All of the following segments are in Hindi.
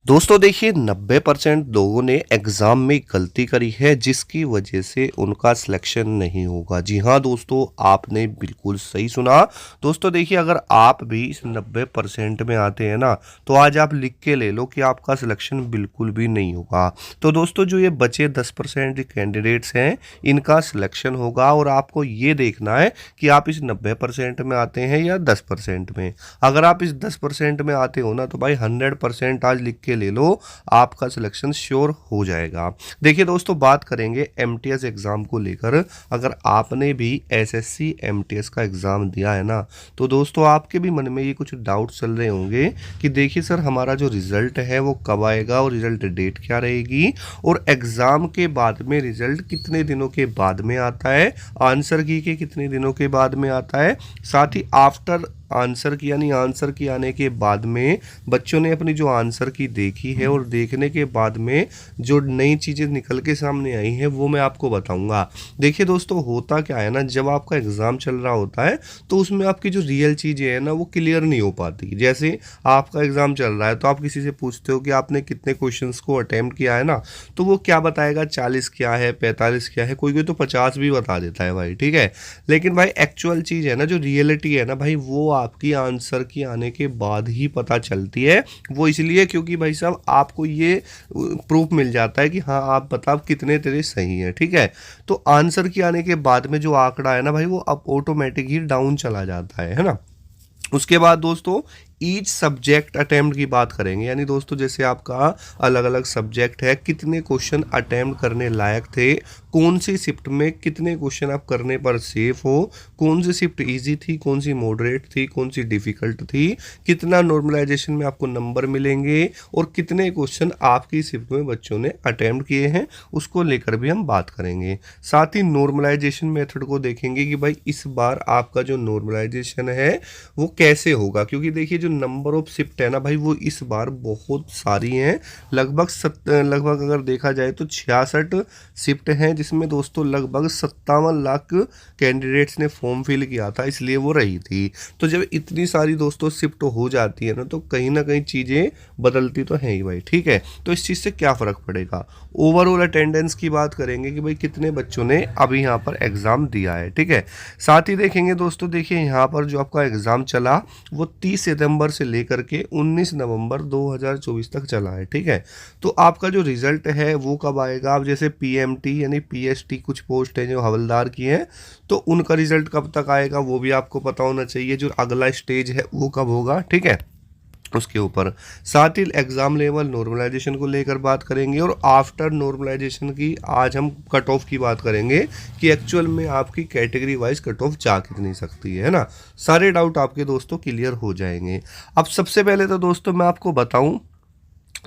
दोस्तों देखिए 90% लोगों ने एग्ज़ाम में गलती करी है जिसकी वजह से उनका सिलेक्शन नहीं होगा। जी हाँ दोस्तों, आपने बिल्कुल सही सुना। दोस्तों देखिए, अगर आप भी इस 90% में आते हैं ना, तो आज आप लिख के ले लो कि आपका सिलेक्शन बिल्कुल भी नहीं होगा। तो दोस्तों जो ये बचे 10% कैंडिडेट्स हैं, इनका सिलेक्शन होगा और आपको ये देखना है कि आप इस 90% में आते हैं या 10% में। अगर आप इस 10% में आते हो ना, तो भाई 100% आज लिख के ले लो, आपका सिलेक्शन श्योर हो जाएगा। देखिए दोस्तों, बात करेंगे एमटीएस एग्जाम को लेकर। अगर आपने भी एसएससी एमटीएस का एग्जाम दिया है ना, तो दोस्तों आपके भी मन में ये कुछ डाउट चल रहे होंगे कि देखिए सर, हमारा जो रिजल्ट है वो कब आएगा और रिजल्ट डेट क्या रहेगी, और एग्जाम के बाद में रिजल्ट कितने दिनों के बाद में आता है, आंसर की के कितने दिनों के बाद में आता है, साथ ही आफ्टर आंसर की यानी आंसर की आने के बाद में बच्चों ने अपनी जो आंसर की देखी है और देखने के बाद में जो नई चीज़ें निकल के सामने आई हैं वो मैं आपको बताऊंगा। देखिए दोस्तों, होता क्या है ना, जब आपका एग्ज़ाम चल रहा होता है तो उसमें आपकी जो रियल चीज़ें हैं ना वो क्लियर नहीं हो पाती। जैसे आपका एग्ज़ाम चल रहा है तो आप किसी से पूछते हो कि आपने कितने क्वेश्चंस को अटैम्प्ट किया है ना, तो वो क्या बताएगा, 40 क्या है, 45 क्या है, कोई कोई तो 50 भी बता देता है भाई, ठीक है। लेकिन भाई एक्चुअल चीज़ है ना, जो रियलिटी है ना भाई, वो आपकी आंसर की आने के बाद ही पता चलती है। वो इसलिए क्योंकि भाई साहब आपको ये प्रूफ मिल जाता है कि हाँ, आप बताओ कितने तेरे सही हैं, ठीक है। तो आंसर की आने के बाद में जो आंकड़ा है ना भाई, वो अब ऑटोमेटिक ही डाउन चला जाता है ना। उसके बाद दोस्तों ईच सब्जेक्ट अटेम्प्ट की बात करेंगे, यानी दोस्तों जैसे आपका अलग अलग सब्जेक्ट है, कितने क्वेश्चन अटेम्प्ट करने लायक थे, कौन सी शिफ्ट में कितने क्वेश्चन आप करने पर सेफ हो, कौन सी शिफ्ट इजी थी, कौन सी मॉडरेट थी, कौन सी डिफिकल्ट थी, कितना नॉर्मलाइजेशन में आपको नंबर मिलेंगे, और कितने क्वेश्चन आपकी शिफ्ट में बच्चों ने अटेम्प्ट किए हैं, उसको लेकर भी हम बात करेंगे। साथ ही नॉर्मलाइजेशन मेथड को देखेंगे कि भाई इस बार आपका जो नॉर्मलाइजेशन है वो कैसे होगा, क्योंकि देखिए जो नंबर ऑफ शिफ्ट है ना भाई, वो इस बार बहुत सारी हैं। लगभग अगर देखा जाए तो 66 शिफ्ट हैं, जिसमें दोस्तों लगभग 57 लाख कैंडिडेट्स ने फॉर्म फिल किया था, इसलिए वो रही थी। तो जब इतनी सारी दोस्तों शिफ्ट हो जाती है ना कहीं चीज़ें बदलती तो हैं ही भाई, ठीक है। तो इस चीज़ से क्या फ़र्क पड़ेगा, ओवरऑल अटेंडेंस की बात करेंगे कि भाई कितने बच्चों ने अभी यहाँ पर एग्ज़ाम दिया है, ठीक है। साथ ही देखेंगे दोस्तों, देखिए यहाँ पर जो आपका एग्ज़ाम चला वो 30 सितंबर से लेकर के 19 नवंबर 2024 तक चला है, ठीक है। तो आपका जो रिज़ल्ट है वो कब आएगा, अब जैसे पीएमटी यानी पीएसटी कुछ पोस्ट है जो हवलदार की हैं, तो उनका रिज़ल्ट कब तक आएगा वो भी आपको पता होना चाहिए। जो अगला स्टेज है वो कब होगा, ठीक है, उसके ऊपर। साथ ही एग्ज़ाम लेवल नॉर्मलाइजेशन को लेकर बात करेंगे, और आफ्टर नॉर्मलाइजेशन की आज हम कट ऑफ की बात करेंगे कि एक्चुअल में आपकी कैटेगरी वाइज कट ऑफ जा कितनी सकती है ना। सारे डाउट आपके दोस्तों क्लियर हो जाएंगे। अब सबसे पहले तो दोस्तों मैं आपको बताऊं,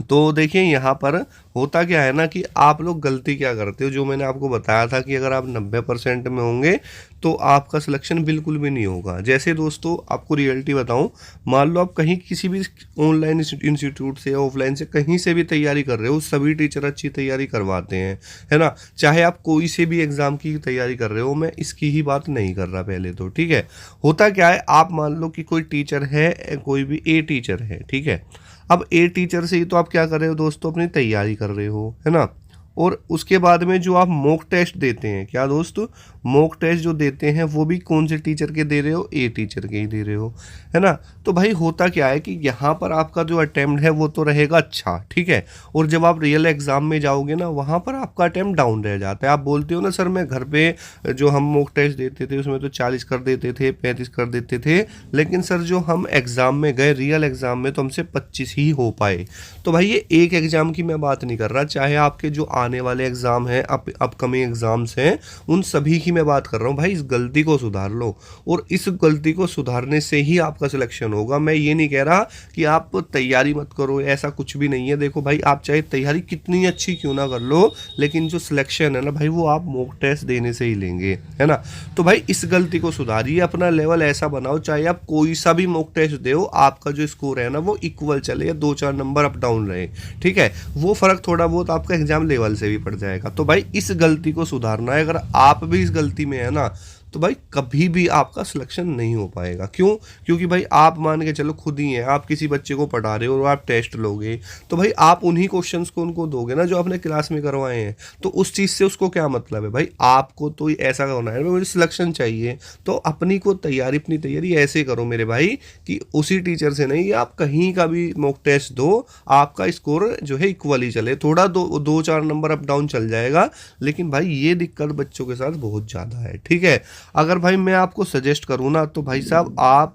तो देखिए यहाँ पर होता क्या है ना कि आप लोग गलती क्या करते हो, जो मैंने आपको बताया था कि अगर आप 90% में होंगे तो आपका सिलेक्शन बिल्कुल भी नहीं होगा। जैसे दोस्तों आपको रियलिटी बताऊं, मान लो आप कहीं किसी भी ऑनलाइन इंस्टीट्यूट से या ऑफलाइन से कहीं से भी तैयारी कर रहे हो, सभी टीचर अच्छी तैयारी करवाते हैं, है ना। चाहे आप कोई से भी एग्ज़ाम की तैयारी कर रहे हो, मैं इसकी ही बात नहीं कर रहा पहले तो, ठीक है। होता क्या है, आप मान लो कि कोई टीचर है, कोई भी ए टीचर है, ठीक है। अब ए टीचर से ही तो आप क्या कर रहे हो दोस्तों, अपनी तैयारी कर रहे हो, है ना। और उसके बाद में जो आप मॉक टेस्ट देते हैं, क्या दोस्तों, मॉक टेस्ट जो देते हैं वो भी कौन से टीचर के दे रहे हो, ए टीचर के ही दे रहे हो, है ना। तो भाई होता क्या है कि यहाँ पर आपका जो अटेम्प्ट है वो तो रहेगा अच्छा, ठीक है। और जब आप रियल एग्ज़ाम में जाओगे ना, वहाँ पर आपका अटेम्प्ट डाउन रह जाता है। आप बोलते हो ना सर, मैं घर पे जो हम मॉक टेस्ट देते थे उसमें तो 40 कर देते थे, 35 कर देते थे, लेकिन सर जो हम एग्ज़ाम में गए रियल एग्ज़ाम में तो हमसे 25 ही हो पाए। तो भाई ये एक एग्ज़ाम की मैं बात नहीं कर रहा, चाहे आपके जो आने वाले एग्ज़ाम हैं, अपकमिंग एग्ज़ाम्स हैं, उन सभी की मैं बात कर रहा हूँ। भाई इस गलती को सुधार लो, और इस गलती को सुधारने से ही आपका सिलेक्शन होगा। मैं ये नहीं कह रहा कि आप तैयारी मत करो, ऐसा कुछ भी नहीं है। देखो भाई, आप चाहे तैयारी कितनी अच्छी क्यों ना कर लो, लेकिन जो सिलेक्शन है ना भाई, वो आप मॉक टेस्ट देने से ही लेंगे, है ना। तो भाई इस गलती को सुधारिए, अपना लेवल ऐसा बनाओ, चाहे आप कोई सा भी मॉक टेस्ट दो, आपका जो स्कोर है ना वो इक्वल चले, या 2-4 नंबर अप डाउन रहे, ठीक है। वो फ़र्क थोड़ा बहुत आपका एग्जाम लेवल से भी पड़ जाएगा। तो भाई इस गलती को सुधारना है। अगर आप भी इस गलती में है ना, तो भाई कभी भी आपका सिलेक्शन नहीं हो पाएगा। क्यों? क्योंकि भाई आप मान के चलो खुद ही हैं, आप किसी बच्चे को पढ़ा रहे हो और आप टेस्ट लोगे, तो भाई आप उन्हीं क्वेश्चंस को उनको दोगे ना जो आपने क्लास में करवाए हैं। तो उस चीज़ से उसको क्या मतलब है भाई? आपको तो ऐसा होना है, मुझे सिलेक्शन चाहिए, तो अपनी तैयारी ऐसे करो मेरे भाई कि उसी टीचर से नहीं, आप कहीं का भी मॉक टेस्ट दो, आपका स्कोर जो है इक्वल ही चले, थोड़ा दो चार नंबर अप डाउन चल जाएगा, लेकिन भाई ये दिक्कत बच्चों के साथ बहुत ज़्यादा है। ठीक है, अगर भाई मैं आपको सजेस्ट करूँ ना, तो भाई साहब आप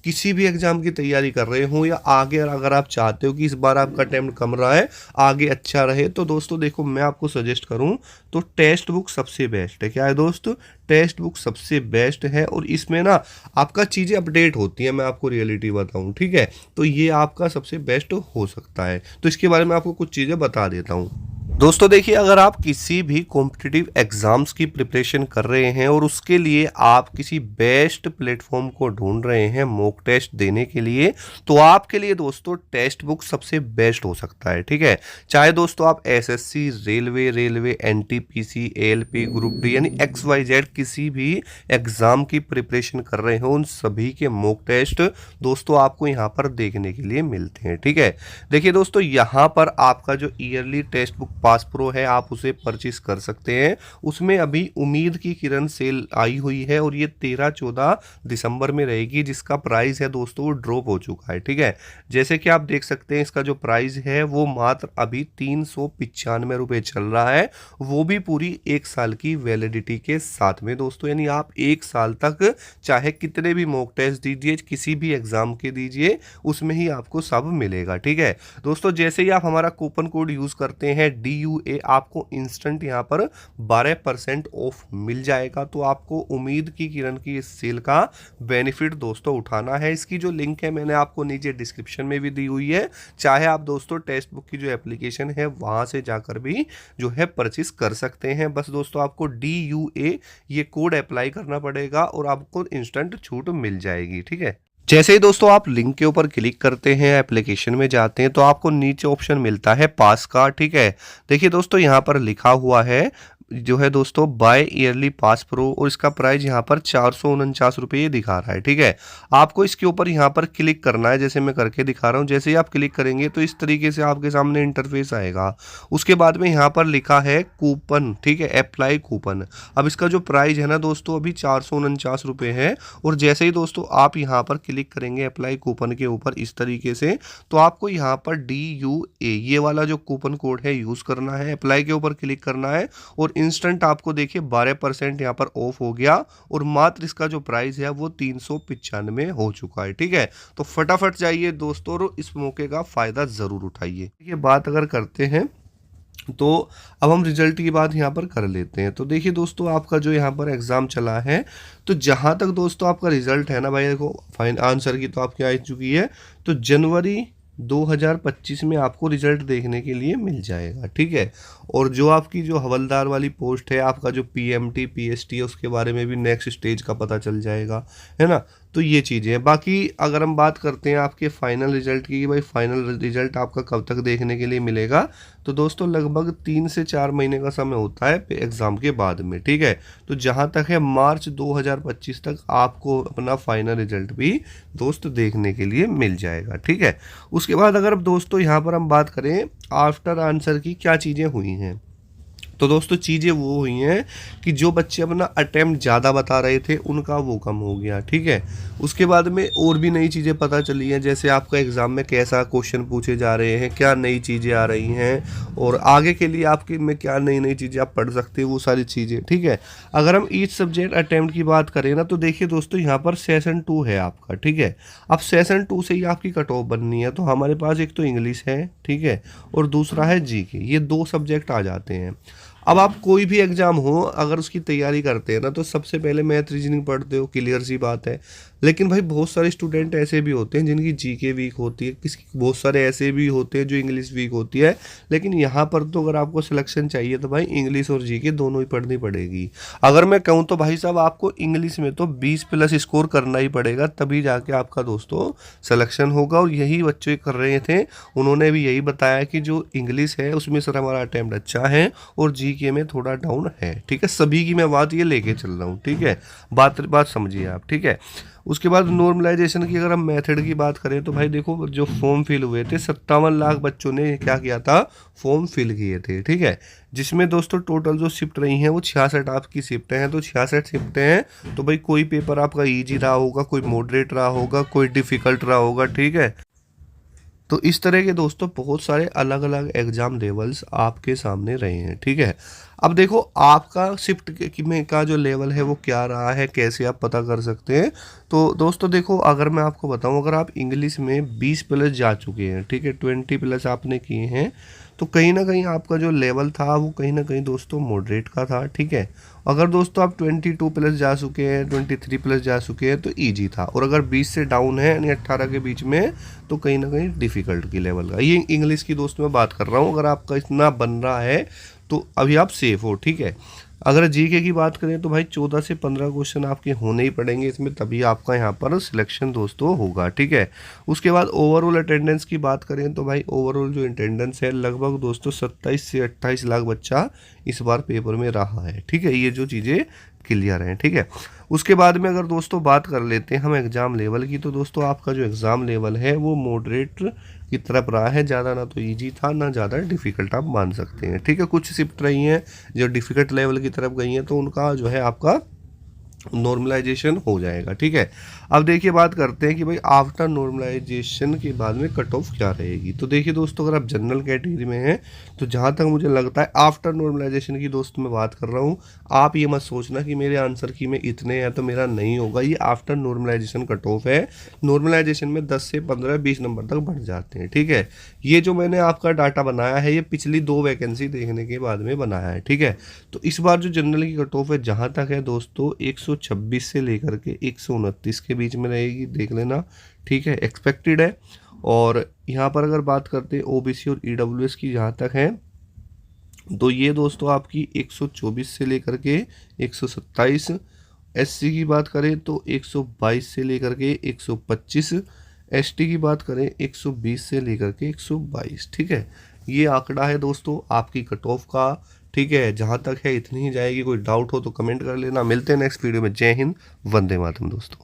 किसी भी एग्जाम की तैयारी कर रहे हो या आगे अगर आप चाहते हो कि इस बार आपका अटेम्प्ट कम रहा है, आगे अच्छा रहे, तो दोस्तों देखो मैं आपको सजेस्ट करूं तो टेक्स्ट बुक सबसे बेस्ट है। क्या है दोस्त? टेक्स्ट बुक सबसे बेस्ट है, और इसमें ना आपका चीज़ें अपडेट होती हैं, मैं आपको रियलिटी बताऊं। ठीक है, तो ये आपका सबसे बेस्ट हो सकता है। तो इसके बारे में आपको कुछ चीज़ें बता देता हूँ। दोस्तों देखिए, अगर आप किसी भी कॉम्पिटिटिव एग्जाम्स की प्रिपरेशन कर रहे हैं और उसके लिए आप किसी बेस्ट प्लेटफॉर्म को ढूंढ रहे हैं मॉक टेस्ट देने के लिए, तो आपके लिए दोस्तों टेक्स्ट बुक सबसे बेस्ट हो सकता है। ठीक है, चाहे दोस्तों आप SSC, railway, NTPC, ALP, group D यानी XYZ किसी भी एग्जाम की प्रिपरेशन कर रहे हो, उन सभी के मॉक टेस्ट दोस्तों आपको यहाँ पर देखने के लिए मिलते हैं। ठीक है, देखिए दोस्तों, यहाँ पर आपका जो yearly text book pass pro है, आप उसे परचेस कर सकते हैं। उसमें अभी उम्मीद की किरण सेल आई हुई है और ये 13-14 दिसंबर में रहेगी, जिसका प्राइस है दोस्तों वो ड्रॉप हो चुका है। ठीक है, जैसे कि आप देख सकते हैं इसका जो प्राइस है वो मात्र अभी 395 रुपये चल रहा है, वो भी पूरी 1 साल की वैलिडिटी के साथ में दोस्तों। यानी आप 1 साल तक चाहे कितने भी मॉक टेस्ट दीजिए, किसी भी एग्जाम के दीजिए, उसमें ही आपको सब मिलेगा। ठीक है दोस्तों, जैसे ही आप हमारा कूपन कोड यूज़ करते हैं DUA, आपको इंस्टेंट यहाँ पर 12% ऑफ मिल जाएगा। तो आपको उम्मीद की किरण की इस सेल का बेनिफिट दोस्तों उठाना है। इसकी जो लिंक है मैंने आपको नीचे डिस्क्रिप्शन में भी दी हुई है, चाहे आप दोस्तों टेक्स्ट बुक की जो एप्लीकेशन है वहां से जाकर भी जो है परचेस कर सकते हैं। बस दोस्तों आपको DUA ये कोड अप्लाई करना पड़ेगा और आपको इंस्टेंट छूट मिल जाएगी। ठीक है, जैसे ही दोस्तों आप लिंक के ऊपर क्लिक करते हैं, एप्लीकेशन में जाते हैं, तो आपको नीचे ऑप्शन मिलता है पास का। ठीक है, देखिए दोस्तों यहाँ पर लिखा हुआ है जो है दोस्तों बाय ईयरली पास प्रो, और इसका प्राइस यहाँ पर 449 रुपये ये दिखा रहा है। ठीक है, आपको इसके ऊपर यहाँ पर क्लिक करना है, जैसे मैं करके दिखा रहा हूँ। जैसे ही आप क्लिक करेंगे तो इस तरीके से आपके सामने इंटरफेस आएगा। उसके बाद में यहाँ पर लिखा है कूपन। ठीक है, अप्लाई कूपन। अब इसका जो प्राइस है ना दोस्तों अभी 449 रुपये है, और जैसे ही दोस्तों आप यहाँ पर क्लिक करेंगे अप्लाई कूपन के ऊपर इस तरीके से, तो आपको यहाँ पर DUA ये वाला जो कूपन कोड है यूज़ करना है, अप्लाई के ऊपर क्लिक करना है, और इंस्टेंट आपको देखिए 12% यहाँ पर ऑफ हो गया, और मात्र इसका जो प्राइस है वो 395 हो चुका है। ठीक है, तो फटाफट जाइए दोस्तों और इस मौके का फ़ायदा ज़रूर उठाइए। ये बात अगर करते हैं तो अब हम रिजल्ट की बात यहाँ पर कर लेते हैं। तो देखिए दोस्तों, आपका जो यहाँ पर एग्ज़ाम चला है, तो जहाँ तक दोस्तों आपका रिजल्ट है ना भाई, देखो फाइन आंसर की तो आपकी आ चुकी है, तो जनवरी 2025 में आपको रिजल्ट देखने के लिए मिल जाएगा। ठीक है, और जो आपकी जो हवलदार वाली पोस्ट है, आपका जो PMT PST है, उसके बारे में भी नेक्स्ट स्टेज का पता चल जाएगा, है ना। तो ये चीज़ें हैं। बाकी अगर हम बात करते हैं आपके फाइनल रिजल्ट की, भाई फाइनल रिजल्ट आपका कब तक देखने के लिए मिलेगा, तो दोस्तों लगभग 3 से 4 महीने का समय होता है एग्ज़ाम के बाद में। ठीक है, तो जहाँ तक है मार्च 2025 तक आपको अपना फाइनल रिजल्ट भी दोस्त देखने के लिए मिल जाएगा। ठीक है, उसके बाद अगर दोस्तों यहाँ पर हम बात करें आफ्टर आंसर की क्या चीज़ें हुई हैं, तो दोस्तों चीज़ें वो हुई हैं कि जो बच्चे अपना अटेम्प्ट ज़्यादा बता रहे थे उनका वो कम हो गया। ठीक है, उसके बाद में और भी नई चीज़ें पता चली हैं, जैसे आपका एग्ज़ाम में कैसा क्वेश्चन पूछे जा रहे हैं, क्या नई चीज़ें आ रही हैं, और आगे के लिए आपके में क्या नई नई चीज़ें आप पढ़ सकते हो, वो सारी चीज़ें। ठीक है, अगर हम ईच सब्जेक्ट अटेम्प्ट की बात करें ना, तो देखिए दोस्तों यहाँ पर सेशन 2 है आपका। ठीक है, अब सेशन 2 से ही आपकी कट ऑफ बननी है, तो हमारे पास एक तो इंग्लिश है, ठीक है, और दूसरा है GK, ये 2 सब्जेक्ट आ जाते हैं। अब आप कोई भी एग्ज़ाम हो अगर उसकी तैयारी करते हैं ना, तो सबसे पहले मैथ रीजनिंग पढ़ते हो, क्लियर सी बात है। लेकिन भाई बहुत सारे स्टूडेंट ऐसे भी होते हैं जिनकी GK वीक होती है, किसी बहुत सारे ऐसे भी होते हैं जो इंग्लिश वीक होती है। लेकिन यहाँ पर तो अगर आपको सिलेक्शन चाहिए तो भाई इंग्लिश और GK दोनों ही पढ़नी पड़ेगी। अगर मैं कहूँ तो भाई साहब आपको इंग्लिश में तो 20+ स्कोर करना ही पड़ेगा, तभी जाके आपका दोस्तों सिलेक्शन होगा। और यही बच्चे कर रहे थे, उन्होंने भी यही बताया कि जो इंग्लिश है उसमें सर हमारा अटैम्प्ट अच्छा है, और GK जीके में थोड़ा डाउन है, ठीक है। सभी की मैं बात ये लेके चल रहा हूँ, ठीक है। बात समझिए आप, ठीक है। उसके बाद नॉर्मलाइजेशन की अगर हम मेथड की बात करें तो भाई देखो, जो फॉर्म फिल हुए थे 57 लाख बच्चों ने क्या किया था, फॉर्म फिल किए थे, ठीक है। जिसमें दोस्तों टोटल जो शिफ्ट रही हैं वो 66 आपकी शिफ्टें हैं। तो 66 शिफ्टें हैं तो भाई कोई पेपर आपका ईजी रहा होगा, कोई मॉडरेट रहा होगा, कोई डिफिकल्ट रहा होगा, ठीक है। तो इस तरह के दोस्तों बहुत सारे अलग अलग एग्जाम लेवल्स आपके सामने रहे हैं, ठीक है। अब देखो आपका शिफ्ट में का जो लेवल है वो क्या रहा है, कैसे आप पता कर सकते हैं। तो दोस्तों देखो, अगर मैं आपको बताऊं, अगर आप इंग्लिश में 20 प्लस जा चुके हैं, ठीक है, 20 प्लस आपने किए हैं, तो कहीं ना कहीं आपका जो लेवल था वो कहीं ना कहीं दोस्तों मॉडरेट का था, ठीक है। अगर दोस्तों आप 22 प्लस जा चुके हैं, 23 प्लस जा चुके हैं तो इजी था। और अगर 20 से डाउन है यानी 18 के बीच में, तो कहीं ना कहीं डिफ़िकल्ट की लेवल का। ये इंग्लिश की दोस्तों मैं बात कर रहा हूँ। अगर आपका इतना बन रहा है तो अभी आप सेफ हो, ठीक है। अगर जीके की बात करें तो भाई 14 से 15 क्वेश्चन आपके होने ही पड़ेंगे इसमें, तभी आपका यहाँ पर सिलेक्शन दोस्तों होगा, ठीक है। उसके बाद ओवरऑल अटेंडेंस की बात करें तो भाई ओवरऑल जो अटेंडेंस है लगभग दोस्तों 27 से 28 लाख बच्चा इस बार पेपर में रहा है, ठीक है। ये जो चीज़ें क्लियर हैं, ठीक है। उसके बाद में अगर दोस्तों बात कर लेते हैं हम एग्ज़ाम लेवल की, तो दोस्तों आपका जो एग्ज़ाम लेवल है वो मॉडरेट की तरफ रहा है। ज़्यादा ना तो इजी था ना ज़्यादा डिफ़िकल्ट, आप मान सकते हैं, ठीक है। कुछ शिफ्ट रही हैं जो डिफ़िकल्ट लेवल की तरफ गई हैं तो उनका जो है आपका नॉर्मलाइजेशन हो जाएगा, ठीक है। अब देखिए बात करते हैं कि भाई आफ्टर नॉर्मलाइजेशन के बाद में कट ऑफ क्या रहेगी। तो देखिए दोस्तों, अगर आप जनरल कैटेगरी में हैं तो जहाँ तक मुझे लगता है आफ्टर नॉर्मलाइजेशन की दोस्तों मैं बात कर रहा हूँ, आप ये मत सोचना कि मेरे आंसर की में इतने हैं तो मेरा नहीं होगा। ये आफ्टर नॉर्मलाइजेशन कट ऑफ है। नॉर्मलाइजेशन में 10 से 15-20 नंबर तक बढ़ जाते हैं, ठीक है। ये जो मैंने आपका डाटा बनाया है ये पिछली 2 वैकेंसी देखने के बाद में बनाया है, ठीक है। तो इस बार जो जनरल की कट ऑफ है जहाँ तक है दोस्तों 126 से लेकर के 129 के बीच में रहेगी, देख लेना, ठीक है, एक्सपेक्टेड है। और यहाँ पर अगर बात करते हैं ओबीसी और ईडब्ल्यूएस की जहाँ तक है, तो ये दोस्तों आपकी 124 से लेकर के 127। एससी की बात करें तो 122 से लेकर के 125। एसटी की बात करें 120 से लेकर के 122, ठीक है। ये आंकड़ा है दोस्तों आपकी कट ऑफ का, ठीक है। जहाँ तक है इतनी ही जाएगी। कोई डाउट हो तो कमेंट कर लेना। मिलते हैं नेक्स्ट वीडियो में। जय हिंद, वंदे मातरम दोस्तों।